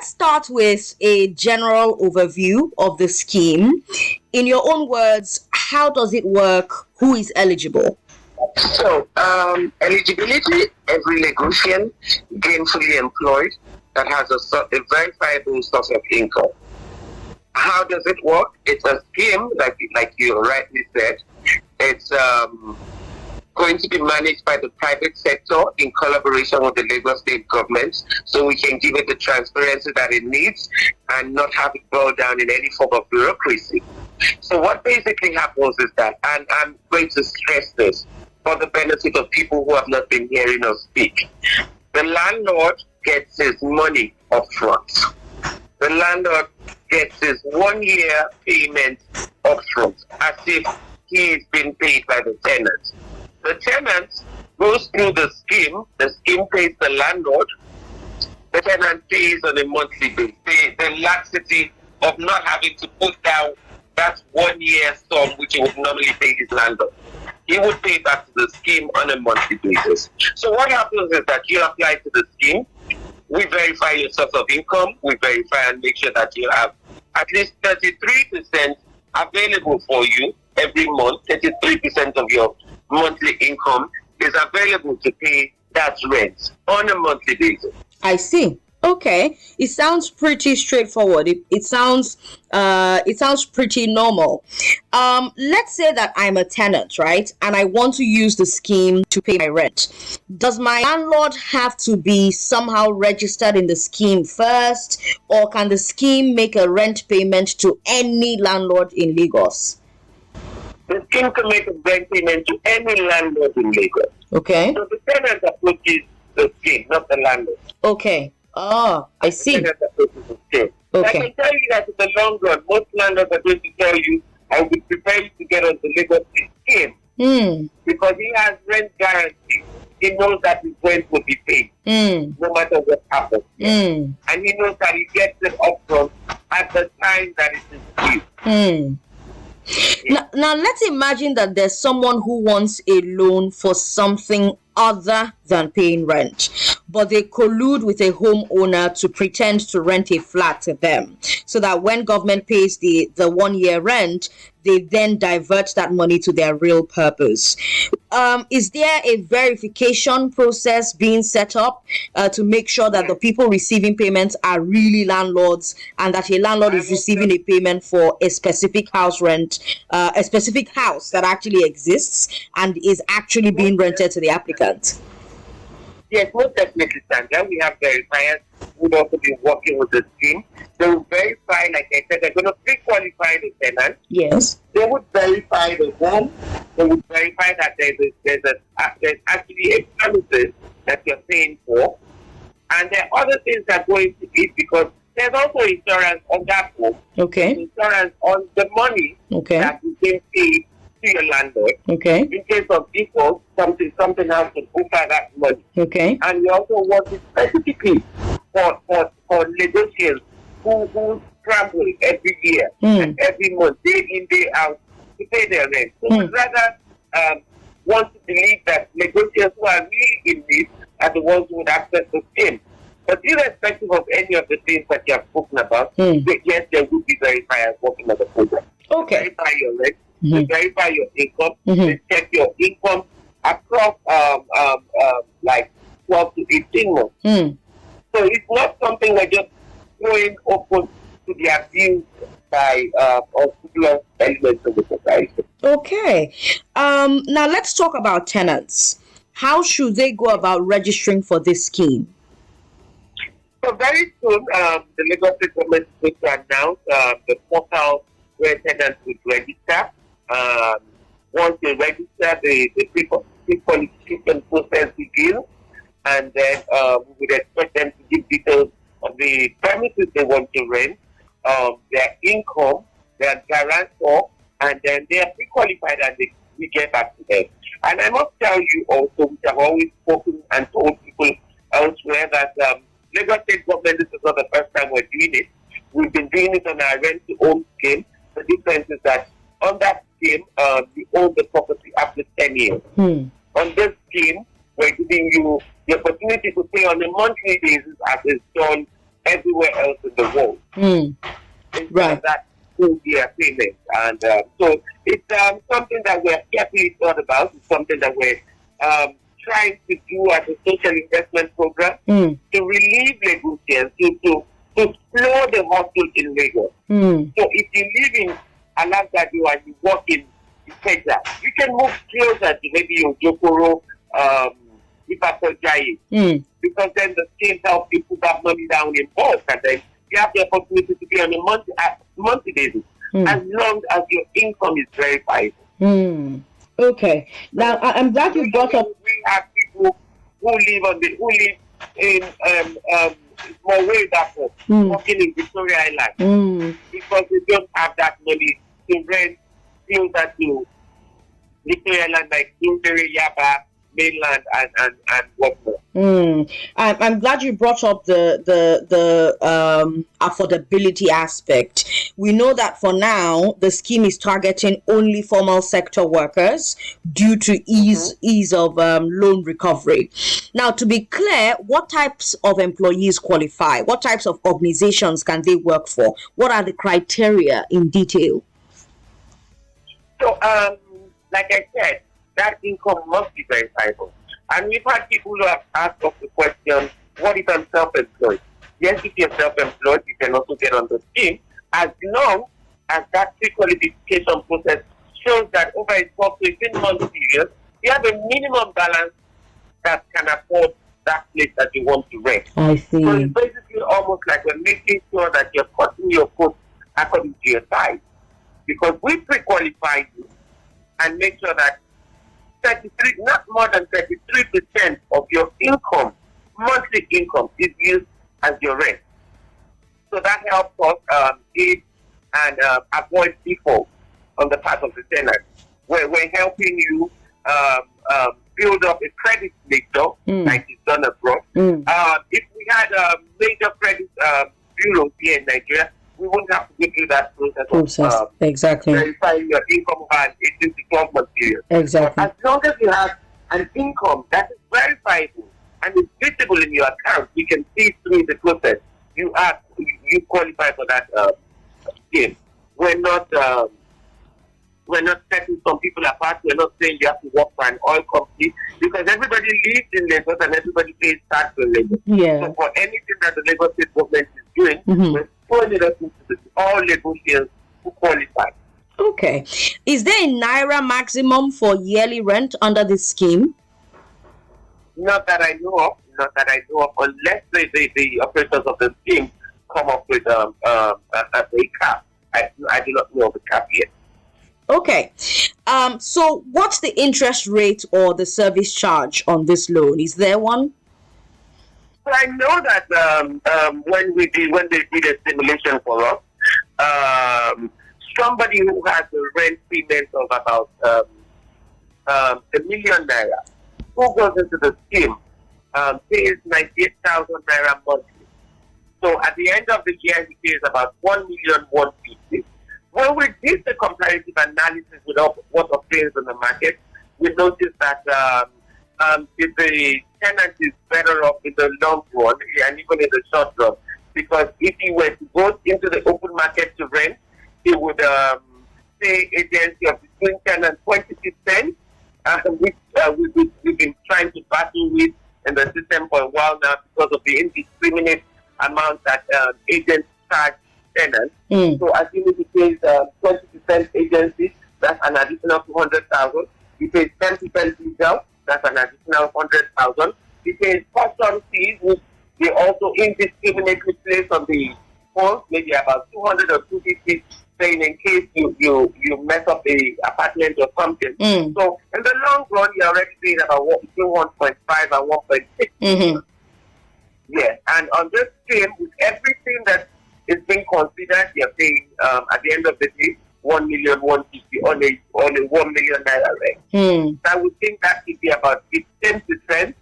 let's start with a general overview of the scheme. In your own words, how does it work? Who is eligible? So, eligibility, every Lagosian gainfully employed that has a verifiable source of income. How does it work? It's a scheme, like you rightly said. It's going to be managed by the private sector in collaboration with the Lagos State government, so we can give it the transparency that it needs and not have it boil down in any form of bureaucracy. So what basically happens is that, and I'm going to stress this for the benefit of people who have not been hearing us speak, the landlord gets his money up front. The landlord gets his 1 year payment up front, as if he is being paid by the tenant. The tenant goes through the scheme pays the landlord, the tenant pays on a monthly basis. The laxity of not having to put down that 1 year sum which he would normally pay his landlord. He would pay back to the scheme on a monthly basis. So what happens is that you apply to the scheme, we verify your source of income, we verify and make sure that you have at least 33% available for you every month. 33% of your monthly income is available to pay that rent on a monthly basis. I see. Okay, it sounds pretty straightforward. It sounds pretty normal. Let's say that I'm a tenant, right, and I want to use the scheme to pay my rent. Does my landlord have to be somehow registered in the scheme first, or can the scheme make a rent payment to any landlord in Lagos? The scheme can make a rent payment to any landlord in Lagos. Okay. So the tenant approaches the scheme, not the landlord. Okay. Oh, I see. The tenant approaches the scheme. Okay. I can tell you that in the long run, most landlords are going to tell you, I would prepare you to get on the Lagos scheme. Because he has rent guarantee. He knows that his rent will be paid, no matter what happens. And he knows that he gets it upfront at the time that it is due. Now, let's imagine that there's someone who wants a loan for something other than paying rent, but they collude with a homeowner to pretend to rent a flat to them, so that when government pays the 1 year rent, they then divert that money to their real purpose. Is there a verification process being set up to make sure that the people receiving payments are really landlords, and that a landlord is receiving a payment for a specific house rent, a specific house that actually exists and is actually being rented to the applicant? Yes, most definitely, Sandra. We have verifiers who would also be working with the scheme. They will verify, like I said, they're going to pre-qualify the tenant. Yes. They would verify the home. They would verify that there's actually a premises that you're paying for. And there are other things that go into it, because there's also insurance on that home. Okay. Insurance on the money that you can pay to your landlord. Okay. In case of default, something has to offer that money. Okay. And we also work specifically for negotiators who scramble every year and every month, day in, day out, to pay their rent. So we'd rather want to believe that negotiators who are really in need are the ones who would access the scheme. But irrespective of any of the things that you have spoken about, yes, there will be verifiers working on the program. Okay. Verify your rent. To verify your income, to check your income across like 12 to 18 months. So it's not something we're just throwing open to the abuse by particular elements of the society. Okay. Now let's talk about tenants. How should they go about registering for this scheme? So very soon, the Lagos State government is going to announce the portal where tenants would register. Once they register, the pre-qualification process begins, and then we would expect them to give details of the premises they want to rent, their income, their guarantor, and then they are pre-qualified and we get back to them. And I must tell you also, which I've always spoken and told people elsewhere, that Lagos State government, this is not the first time we're doing it. We've been doing it on our rent-to-own scheme. The difference is that on that scheme, you own the property after 10 years. On this scheme, we're giving you the opportunity to pay on a monthly basis as is done everywhere else in the world. Instead Right. of that full year payment. And so it's something that we're carefully thought about. It's something that we're trying to do as a social investment program to relieve Lagosians, to slow the hustle in Lagos. So if you live in Alagbado and you work in Ikeja, you can move closer to maybe Ojokoro, Ipapojayi, because then the scheme helps you put that money down in bulk, and then you have the opportunity to be on a monthly basis, as long as your income is verifiable. Okay. Now I'm glad you brought up. We have people who live in more way that working in Victoria Island because they don't have that money to rent closer to Victoria Island, like Dundee, Yaba, mainland, and whatnot. I'm glad you brought up the affordability aspect. We know that for now the scheme is targeting only formal sector workers due to ease of loan recovery. Now, to be clear, what types of employees qualify? What types of organizations can they work for? What are the criteria in detail? So, like I said, that income must be verifiable. And we've had people who have asked us the question, what if I'm self-employed? Yes, if you're self-employed, you can also get on the scheme, as long as that pre-qualification process shows that over a 12 to 18-month period, you have a minimum balance that can afford that place that you want to rent. I see. So it's basically almost like we're making sure that you're cutting your cost according to your size. Because we pre-qualify you and make sure that not more than 33% of your income, monthly income, is used as your rent. So that helps us aid and avoid default on the part of the tenant. We're helping you build up a credit nature like it's done abroad. If we had major credit bureaus here in Nigeria, we wouldn't have to go through that process of exactly verifying your income over an 18 to 12 month period. Exactly. But as long as you have an income that is verifiable and is visible in your account, we can see through the process. You qualify for that scheme. We're not setting some people apart. We're not saying you have to work for an oil company, because everybody lives in Lagos and everybody pays tax in Lagos. Yeah. So for anything that the Lagos State government is doing, we're throwing it up into all Lagosians who qualify. Okay. Is there a Naira maximum for yearly rent under this scheme? Not that I know of. Unless the operators of the scheme come up with a cap. I do not know of the cap yet. Okay. So what's the interest rate or the service charge on this loan? Is there one? Well, I know that when they did a simulation for us, somebody who has a rent payment of about ₦1 million, who goes into the scheme, pays 98,000 naira monthly. So at the end of the year, he pays about 1,150,000. When we did the comparative analysis with what obtains in the market, we noticed that if the tenant is better off in the long run and even in the short run, because if he were to go into the open market to rent, he would pay agency of between 10 and 20%, which we've been trying to battle with in the system for a while now because of the indiscriminate amount that agents charge tenants. So assuming he pays 20% agency, that's an additional 200,000. He pays 10% retail, that's an additional 100,000. He pays custom fees, which they also indiscriminately place on the phone, maybe about 200 or 250, saying in case you mess up the apartment or something. So in the long run, you're already paying about between 1.5 and 1.6. Yes, and on this scheme, with everything that is being considered, you're paying at the end of the day 1,150,000 on a 1 million naira rent. I would think that should be about 10%.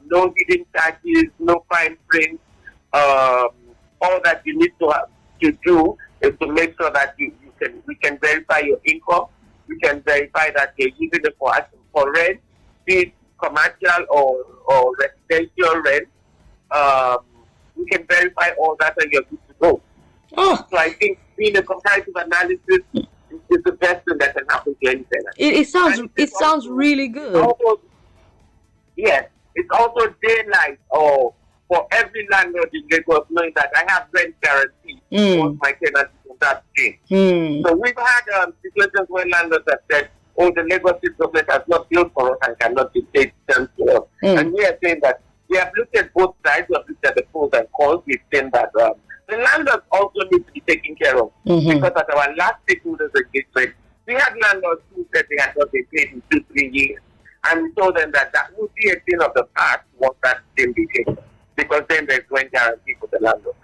No hidden charges, no fine print. All that you need to do is to make sure that we can verify your income. We can verify that you're using it for rent, be it commercial or residential rent. we can verify all that and you're good to go. Oh, So I think doing a comparative analysis is the best thing that can happen to any tenant. it sounds And it sounds really good. Also, yes, it's also daylight for every landlord in Lagos knowing that I have rent guarantee once my tenant is on that scheme. So we've had situations where landlords have said, oh, the Lagos State government has not built for us and cannot dictate terms to us. And we are saying that we have looked at both sides, we have looked at the pros and cons. We've seen that the landlords also need to be taken care of. Because at our last stakeholders engagement, we had landlords who said they had not been paid in 2-3 years. And we told them that that would be a thing of the past once that thing became. Because then there's rent guarantee for the landlord.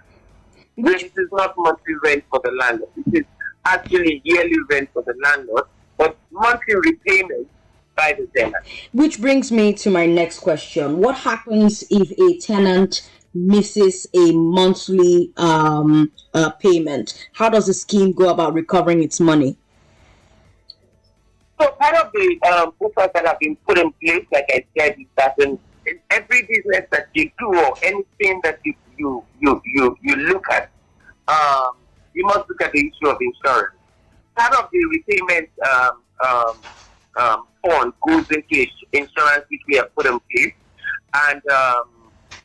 This is not monthly rent for the landlord. It is actually yearly rent for the landlord, but monthly repayment by the tenant. Which brings me to my next question. What happens if a tenant misses a monthly payment? How does the scheme go about recovering its money? So part of the buffers that have been put in place, like I said, is that in every business that you do or anything that you look at, you must look at the issue of insurance. Part of the repayment fund goes into insurance which we have put in place, and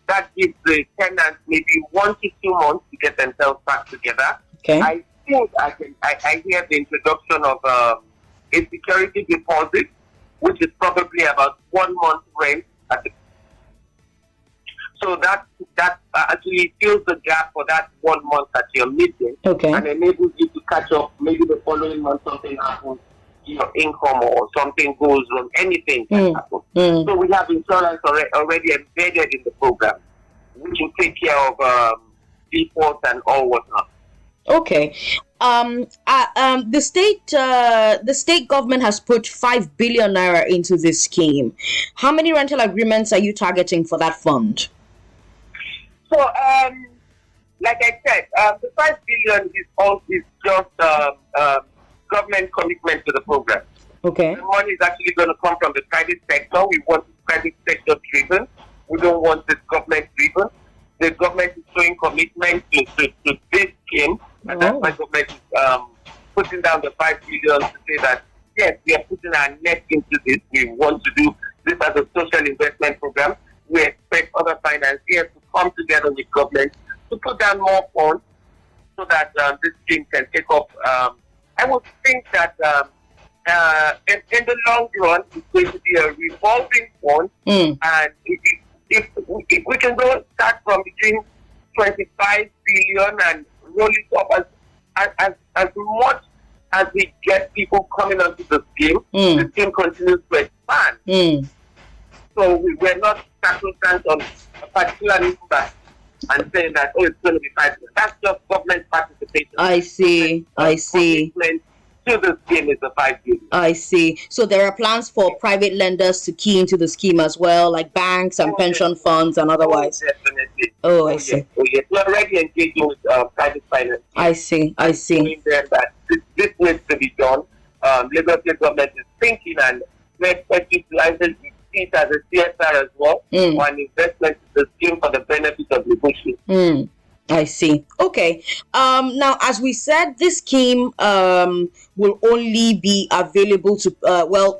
that gives the tenants maybe 1 to 2 months to get themselves back together. Okay. I think I hear the introduction of a security deposit, which is probably about 1 month rent at the. So that actually fills the gap for that 1 month that you're missing, and enables you to catch up. Maybe the following month something happens, your income or something goes wrong, anything can happen. So we have insurance already embedded in the program, which will take care of defaults and all whatnot. Okay. The state government has put 5 billion naira into this scheme. How many rental agreements are you targeting for that fund? So, like I said, the 5 billion is just government commitment to the program. Okay. The money is actually going to come from the private sector. We want it private sector driven. We don't want it government driven. The government is showing commitment to this scheme, and that's why government is putting down the 5 billion to say that yes, we are putting our neck into this. We want to do this as a social investment program. We expect other financiers to come together with government to put down more funds so that this scheme can take off. I would think that in the long run, it's going to be a revolving fund, and if we can go start from between 25 billion and roll it up as much as we get people coming onto the scheme, the scheme continues to expand. So we're not sacrosanct on a particular number and saying that, oh, it's going to be 5 billion. That's just government participation. I see. Commitment to the scheme is the 5 billion. I see. So there are plans for private lenders to key into the scheme as well, like banks and pension funds and otherwise. Definitely. I see. Yes. We're already engaging with private finance. I see. Telling them that this needs to be done. Lagos State government is thinking, and we expect utilizing it as a CSR as well, or an investment in the scheme for the benefit of the bushing. I see. Okay. Now, as we said, this scheme will only be available to,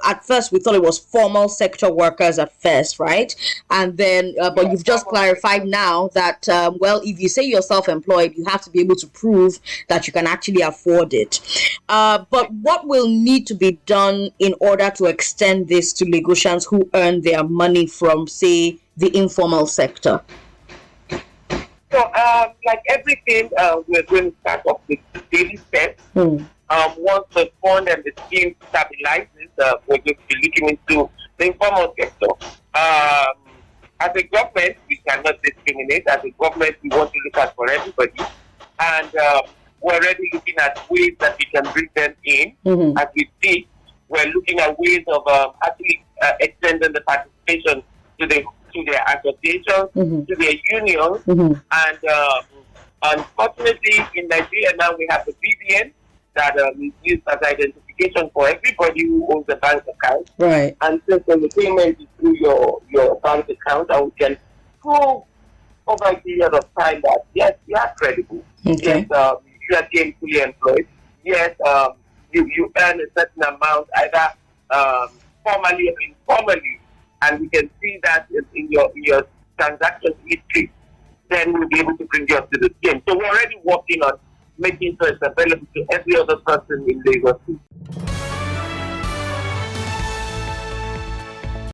at first we thought it was formal sector workers at first, right? And then, but you've just clarified now that, if you say you're self-employed, you have to be able to prove that you can actually afford it. But what will need to be done in order to extend this to Lagosians who earn their money from, say, the informal sector? So, like everything, we're going to start off with daily steps. Once the fund and the scheme stabilizes, we're going to be looking into the informal sector. As a government, we cannot discriminate. As a government, we want to look at for everybody. And we're already looking at ways that we can bring them in. As we speak, we're looking at ways of actually extending the participation to their associations, to their unions, and unfortunately in Nigeria now we have the BVN that is used as identification for everybody who owns a bank account. Right. And since the payment is through your bank account, and we can prove over a period of time that yes, you are credible. Okay. Yes, you are gainfully employed. Yes, you earn a certain amount either formally or informally, and we can see that in your transaction history. Then we'll be able to bring you up to the game. So we're already working on making sure it's available to every other person in Lagos.